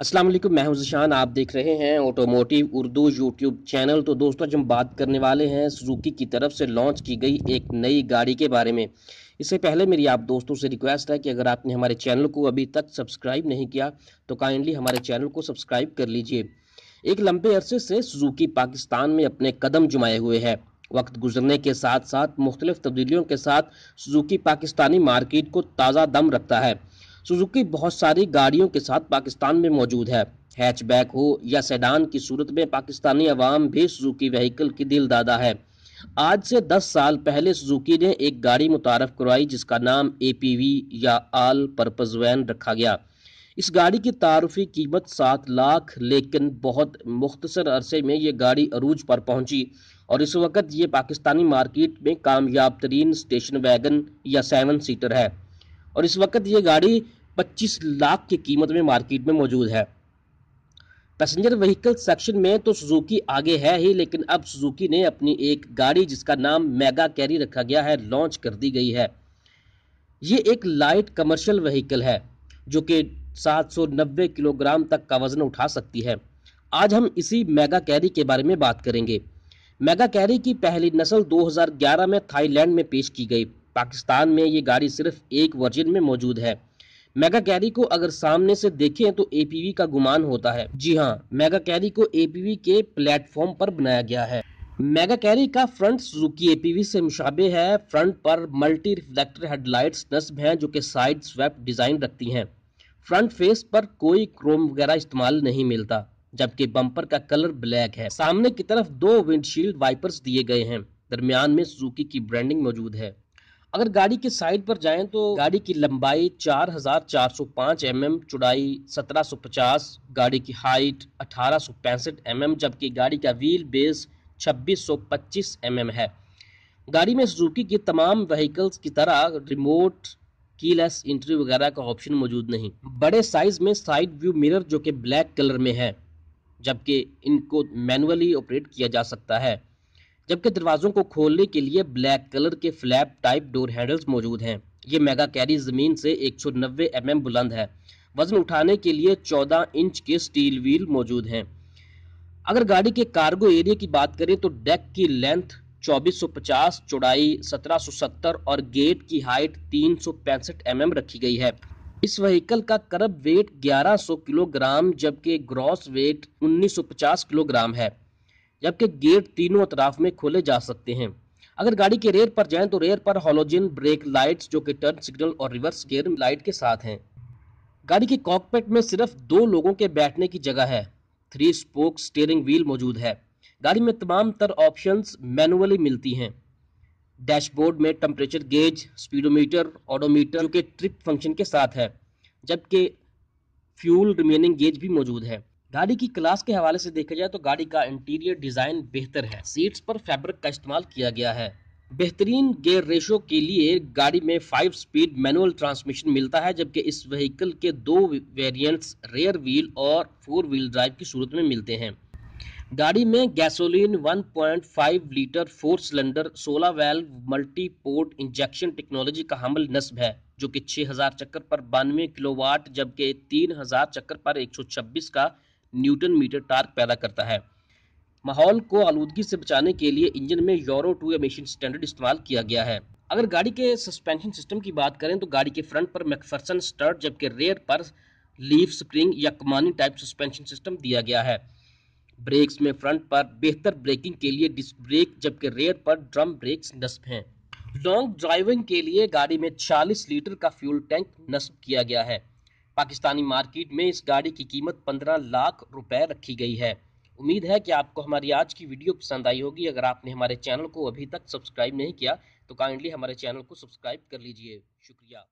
अस्सलाम वालेकुम, मैं हूं ज़िशान। आप देख रहे हैं ऑटोमोटिव उर्दू यूट्यूब चैनल। तो दोस्तों, आज हम बात करने वाले हैं सुजुकी की तरफ से लॉन्च की गई एक नई गाड़ी के बारे में। इससे पहले मेरी आप दोस्तों से रिक्वेस्ट है कि अगर आपने हमारे चैनल को अभी तक सब्सक्राइब नहीं किया तो काइंडली हमारे चैनल को सब्सक्राइब कर लीजिए। एक लंबे अरसे से सुजुकी पाकिस्तान में अपने कदम जमाए हुए है। वक्त गुजरने के साथ साथ मुख्तलिफ तब्दीलियों के साथ सुजुकी पाकिस्तानी मार्केट को ताज़ा दम रखता है। सुजुकी बहुत सारी गाड़ियों के साथ पाकिस्तान में मौजूद है। हैचबैक हो या सेडान की सूरत में पाकिस्तानी अवाम भी सुजुकी व्हीकल की दिल दादा है। आज से 10 साल पहले सुजुकी ने एक गाड़ी मुतारफ करवाई जिसका नाम एपीवी या आल पर्पज वैन रखा गया। इस गाड़ी की तारुफी कीमत 7 लाख, लेकिन बहुत मुख्तसर अरसे में ये गाड़ी अरूज पर पहुंची और इस वक्त ये पाकिस्तानी मार्केट में कामयाब तरीन स्टेशन वैगन या 7 सीटर है और इस वक्त ये गाड़ी 25 लाख की कीमत में मार्केट में मौजूद है। पैसेंजर व्हीकल सेक्शन में तो सुजुकी आगे है ही, लेकिन अब सुजुकी ने अपनी एक गाड़ी जिसका नाम मेगा कैरी रखा गया है लॉन्च कर दी गई है। ये एक लाइट कमर्शियल व्हीकल है जो कि 790 किलोग्राम तक का वजन उठा सकती है। आज हम इसी मेगा कैरी के बारे में बात करेंगे। मेगा कैरी की पहली नस्ल 2011 में थाईलैंड में पेश की गई। पाकिस्तान में ये गाड़ी सिर्फ एक वर्जन में मौजूद है। मेगा कैरी को अगर सामने से देखें तो एपीवी का गुमान होता है। जी हाँ, मेगा कैरी को एपीवी के प्लेटफॉर्म पर बनाया गया है। मेगा कैरी का फ्रंट सुजुकी एपीवी से मुशाबे है। फ्रंट पर मल्टी रिफ्लेक्टर हेडलाइट्स नस्ब हैं जो कि साइड स्वेप्ट डिजाइन रखती हैं। फ्रंट फेस पर कोई क्रोम वगैरह इस्तेमाल नहीं मिलता, जबकि बम्पर का कलर ब्लैक है। सामने की तरफ 2 विंडशील्ड वाइपर्स दिए गए हैं। दरमियान में सुजुकी की ब्रांडिंग मौजूद है। अगर गाड़ी के साइड पर जाएं तो गाड़ी की लंबाई 4405 mm, चौड़ाई 1750, गाड़ी की हाइट 1865 mm, जबकि गाड़ी का व्हील बेस 2625 mm है। गाड़ी में सुजुकी की तमाम व्हीकल्स की तरह रिमोट कीलेस एंट्री वगैरह का ऑप्शन मौजूद नहीं। बड़े साइज में साइड व्यू मिरर जो कि ब्लैक कलर में है, जबकि इनको मैनुअली ऑपरेट किया जा सकता है। जबकि दरवाजों को खोलने के लिए ब्लैक कलर के फ्लैप टाइप डोर हैंडल्स मौजूद हैं। ये मेगा कैरी जमीन से 190 mm बुलंद है। वजन उठाने के लिए 14 इंच के स्टील व्हील मौजूद हैं। अगर गाड़ी के कार्गो एरिया की बात करें तो डेक की लेंथ 2450, चौड़ाई 1770 और गेट की हाइट 365 mm रखी गई है। इस व्हीकल का करब वेट 1100 किलोग्राम जबकि ग्रॉस वेट 1950 किलोग्राम है, जबकि गेट तीनों अतराफ में खोले जा सकते हैं। अगर गाड़ी के रेयर पर जाएं तो रेयर पर हॉलोजन ब्रेक लाइट्स जो कि टर्न सिग्नल और रिवर्स गियर लाइट के साथ हैं। गाड़ी के कॉकपिट में सिर्फ 2 लोगों के बैठने की जगह है। 3 स्पोक स्टीयरिंग व्हील मौजूद है। गाड़ी में तमाम तर ऑप्शंस मैनुअली मिलती हैं। डैशबोर्ड में टेम्परेचर गेज, स्पीडोमीटर, ऑडोमीटर जो कि ट्रिप फंक्शन के साथ है, जबकि फ्यूल रिमेनिंग गेज भी मौजूद है। गाड़ी की क्लास के हवाले से देखा जाए तो गाड़ी का इंटीरियर डिजाइन बेहतर है। सीट्स पर फैब्रिक का इस्तेमाल किया गया है। बेहतरीन गियर रेशो के लिए गाड़ी में 5 स्पीड मैनुअल ट्रांसमिशन मिलता है, जबकि इस व्हीकल के 2 वेरिएंट्स रेयर व्हील और 4 व्हील ड्राइव की सूरत में मिलते हैं। गाड़ी में gasoline 1.5 litre 4 cylinder 16 valve multi port injection technology का हमल नस्ब है, जो कि 6000 चक्कर पर 92 किलोवाट जबकि 3000 चक्कर पर 126 का न्यूटन मीटर टार्क पैदा करता है। माहौल को आलूदगी से बचाने के लिए इंजन में यूरो 2 एमिशन स्टैंडर्ड इस्तेमाल किया गया है। अगर गाड़ी के सस्पेंशन सिस्टम की बात करें तो गाड़ी के फ्रंट पर मैकफर्सन स्टर्ट जबकि रेयर पर लीफ स्प्रिंग या कमानी टाइप सस्पेंशन सिस्टम दिया गया है। ब्रेक्स में फ्रंट पर बेहतर ब्रेकिंग के लिए डिस्क ब्रेक जबकि रेयर पर ड्रम ब्रेक्स नस्ब हैं। लॉन्ग ड्राइविंग के लिए गाड़ी में 40 लीटर का फ्यूल टैंक नस्ब किया गया है। पाकिस्तानी मार्केट में इस गाड़ी की कीमत 15 लाख रुपए रखी गई है। उम्मीद है कि आपको हमारी आज की वीडियो पसंद आई होगी। अगर आपने हमारे चैनल को अभी तक सब्सक्राइब नहीं किया तो काइंडली हमारे चैनल को सब्सक्राइब कर लीजिए। शुक्रिया।